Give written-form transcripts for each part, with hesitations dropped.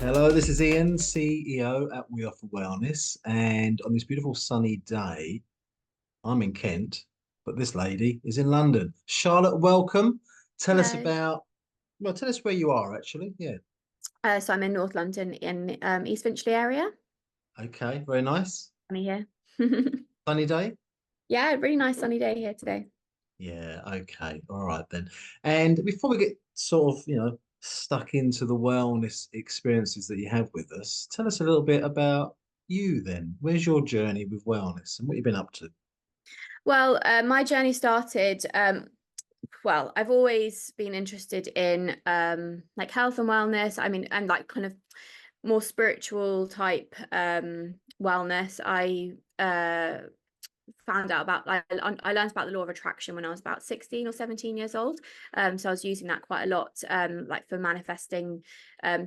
Hello, this is Ian, CEO at We Offer Wellness. And on this beautiful sunny day, I'm in Kent, but this lady is in London. Charlotte, welcome. Tell us Hello. about, well, tell us where you are actually. Yeah. So I'm in North London in East Finchley area. Okay, very nice. I'm here. Sunny day? Yeah, really nice sunny day here today. Yeah, okay. All right then. And before we get sort of, stuck into the wellness experiences that you have with us, tell us a little bit about you then. Where's your journey with wellness and what you've been up to? Well, my journey started. Well, I've always been interested in like health and wellness. I mean, and like kind of more spiritual type wellness. I found out about I learned about the law of attraction when I was about 16 or 17 years old. So I was using that quite a lot, like for manifesting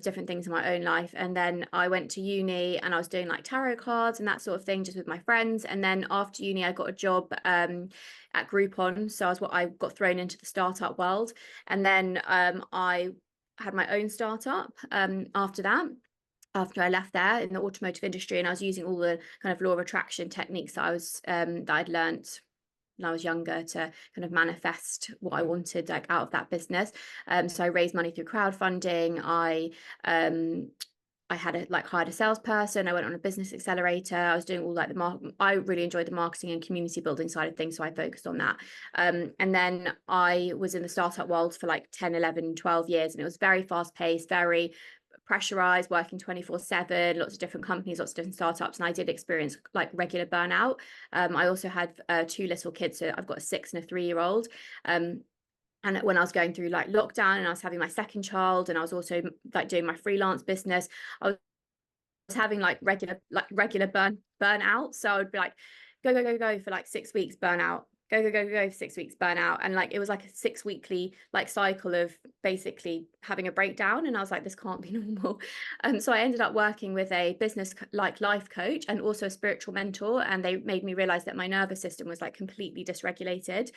different things in my own life. And then I went to uni and I was doing like tarot cards and that sort of thing just with my friends. And then after uni, I got a job at Groupon. So I got thrown into the startup world. And then I had my own startup after that, after I left there in the automotive industry, and I was using all the kind of law of attraction techniques that I'd learnt when I was younger to kind of manifest what I wanted like out of that business. So I raised money through crowdfunding. I had hired a salesperson. I went on a business accelerator. I was doing all like I really enjoyed the marketing and community building side of things. So I focused on that. And then I was in the startup world for like 10, 11, 12 years. And it was very fast paced, very pressurized, working 24/7, lots of different companies, lots of different startups. And I did experience like regular burnout. I also had two little kids. So I've got a 6 and a 3-year-old. And when I was going through like lockdown and I was having my second child and I was also like doing my freelance business, I was having like regular burnout. So I would be like, go for like 6 weeks, burnout. Go for 6 weeks, burnout. And like it was like a 6 weekly like cycle of basically having a breakdown. And I was like, this can't be normal. So I ended up working with a business like life coach and also a spiritual mentor. And they made me realize that my nervous system was like completely dysregulated.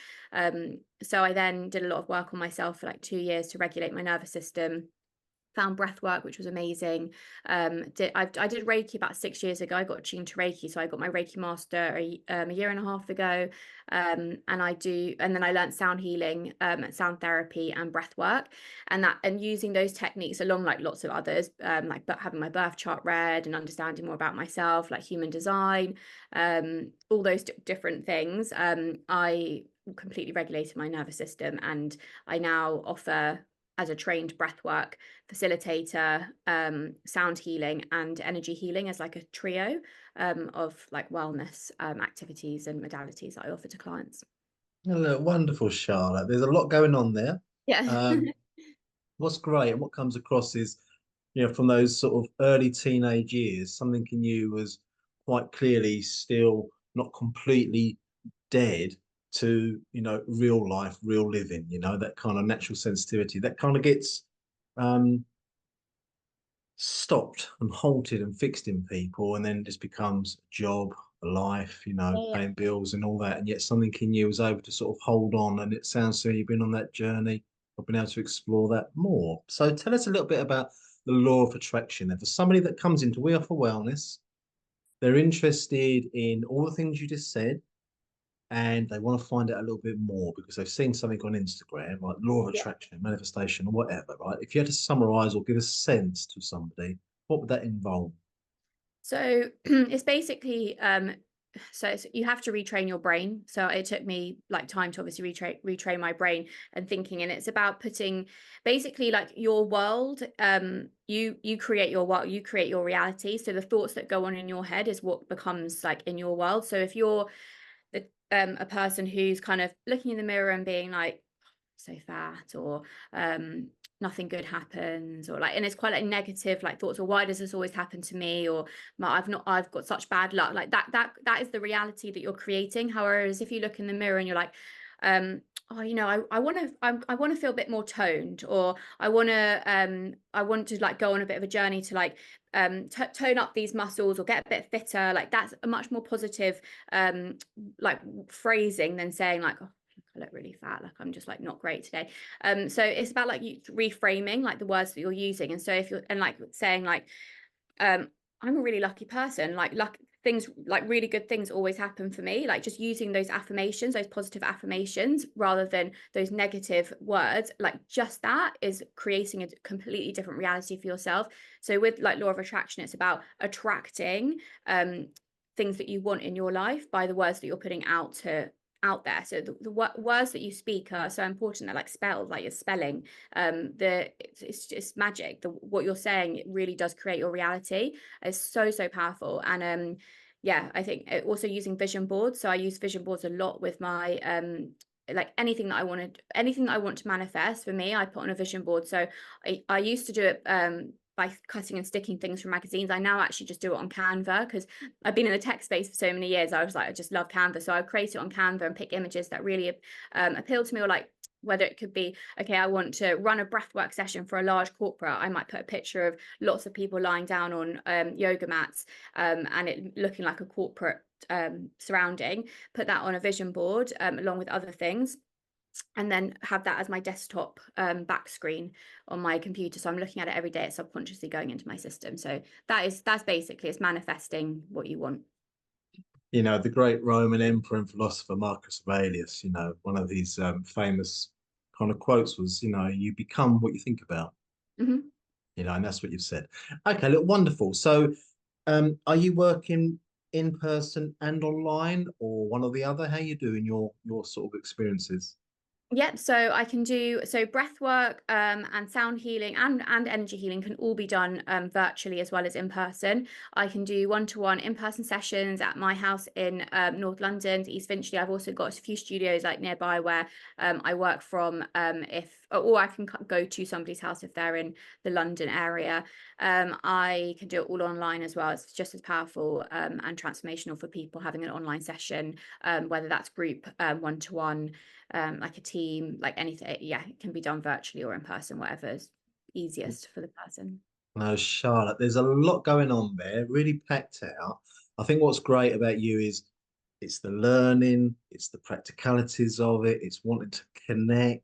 So I then did a lot of work on myself for like 2 years to regulate my nervous system. Found breathwork, which was amazing. I did Reiki about 6 years ago. I got tuned to Reiki, so I got my Reiki master a year and a half ago. And then I learned sound healing, sound therapy, and breathwork, and using those techniques along like lots of others, but having my birth chart read and understanding more about myself, like human design, all those different things. I completely regulated my nervous system, and I now offer as a trained breathwork facilitator, sound healing and energy healing as like a trio of like wellness activities and modalities that I offer to clients. Oh, look, wonderful, Charlotte. There's a lot going on there. Yeah. Um, what's great and what comes across is, from those sort of early teenage years, something in you was quite clearly still not completely dead to, real life, real living, that kind of natural sensitivity that kind of gets um, stopped and halted and fixed in people and then just becomes a job, a life, Yeah. paying bills and all that. And yet something in you was able to sort of hold on. And it sounds to me you've been on that journey. I've been able to explore that more. So tell us a little bit about the law of attraction. And for somebody that comes into We Offer Wellness, they're interested in all the things you just said, and they want to find out a little bit more because they've seen something on Instagram, like law of Yeah. attraction, manifestation, or whatever, right? If you had to summarize or give a sense to somebody, what would that involve? So it's basically you have to retrain your brain. So it took me like time to obviously retrain my brain and thinking, and it's about putting basically like your world. You create your world, you create your reality. So the thoughts that go on in your head is what becomes like in your world. So if you're a person who's kind of looking in the mirror and being like so fat, or nothing good happens, or like, and it's quite like negative like thoughts, or why does this always happen to me, or I've got such bad luck, like that is the reality that you're creating. However, if you look in the mirror and you're like, oh, I want to I want to feel a bit more toned, or I want to like go on a bit of a journey to like tone up these muscles or get a bit fitter, like that's a much more positive like phrasing than saying like, oh, I look really fat, like I'm just like not great today. So it's about like you reframing like the words that you're using. And so if you're, and like saying like, I'm a really lucky person, like luck things, like really good things always happen for me, like just using those affirmations, those positive affirmations rather than those negative words, like just that is creating a completely different reality for yourself. So with like law of attraction, it's about attracting things that you want in your life by the words that you're putting out there. So the words that you speak are so important. They're like spells, like your spelling. It's just magic. What you're saying, it really does create your reality. It's so powerful. And yeah, I think also using vision boards. So I use vision boards a lot with my like anything that I want to manifest. For me, I put on a vision board. So I used to do it by cutting and sticking things from magazines. I now actually just do it on Canva because I've been in the tech space for so many years. I was like, I just love Canva. So I create it on Canva and pick images that really appeal to me, or like whether it could be, okay, I want to run a breathwork session for a large corporate. I might put a picture of lots of people lying down on yoga mats and it looking like a corporate surrounding, put that on a vision board along with other things, and then have that as my desktop back screen on my computer. So I'm looking at it every day. It's subconsciously going into my system. So that's basically, it's manifesting what you want. You know, the great Roman emperor and philosopher Marcus Aurelius, you know, one of his famous kind of quotes was, you know, you become what you think about, Hmm. you know, and that's what you've said. Okay, look, wonderful. So, are you working in person and online, or one or the other? How you doing your sort of experiences? Yep, so I can do, so breath work and sound healing and energy healing can all be done virtually as well as in person. I can do one-to-one in-person sessions at my house in North London, East Finchley. I've also got a few studios like nearby where I work from, if or I can go to somebody's house if they're in the London area. I can do it all online as well. It's just as powerful and transformational for people having an online session, whether that's group one-to-one, like a team, like anything. Yeah, it can be done virtually or in person, whatever's easiest for the person. No, Charlotte, there's a lot going on there, really packed out. I think what's great about you is it's the learning, it's the practicalities of it, it's wanting to connect,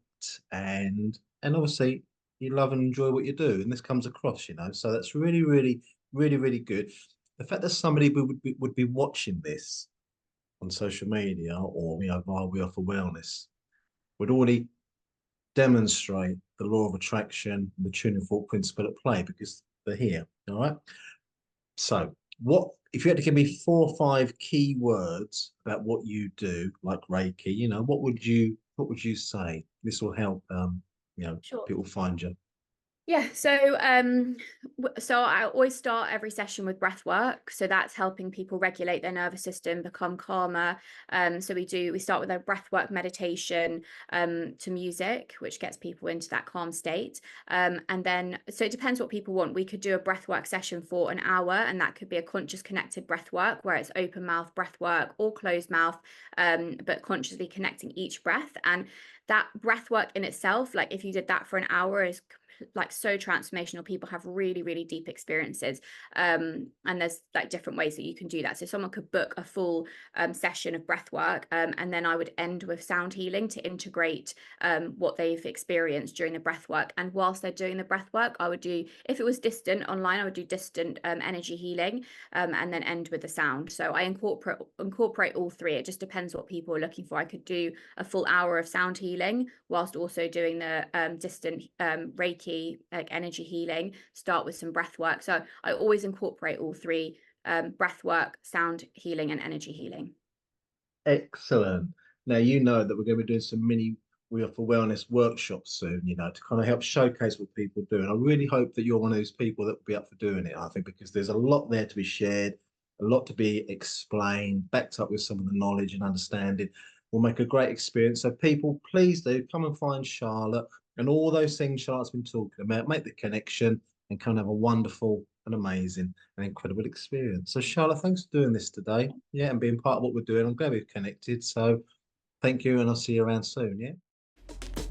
and obviously you love and enjoy what you do, and this comes across, you know. So that's really good. The fact that somebody would be watching this on social media or you know via We Offer Wellness would already demonstrate the law of attraction and the tuning fork principle at play because they're here. All right. So, what if you had to give me 4 or 5 key words about what you do, like Reiki? You know, what would you say? This will help. You know, Sure. people find you. Yeah, so I always start every session with breath work. So that's helping people regulate their nervous system, become calmer. So we start with a breath work meditation to music, which gets people into that calm state. And then so it depends what people want. We could do a breath work session for an hour, and that could be a conscious connected breath work where it's open mouth breath work or closed mouth, but consciously connecting each breath. And that breath work in itself, like if you did that for an hour, is like so transformational. People have really deep experiences, and there's like different ways that you can do that. So someone could book a full session of breath work, and then I would end with sound healing to integrate what they've experienced during the breath work. And whilst they're doing the breath work, I would do, if it was distant online, I would do distant energy healing, and then end with the sound. So I incorporate all three. It just depends what people are looking for. I could do a full hour of sound healing whilst also doing the distant Reiki, like energy healing, start with some breath work. So I always incorporate all three: breath work, sound healing, and energy healing. Excellent. Now you know that we're going to be doing some mini We Offer Wellness workshops soon. You know, to kind of help showcase what people do. And I really hope that you're one of those people that will be up for doing it. I think because there's a lot there to be shared, a lot to be explained, backed up with some of the knowledge and understanding. Will make a great experience. So people, please do come and find Charlotte and all those things Charlotte's been talking about. Make the connection and kind of have a wonderful and amazing and incredible experience. So, Charlotte, thanks for doing this today. Yeah, and being part of what we're doing. I'm glad we've connected. So, thank you, and I'll see you around soon. Yeah.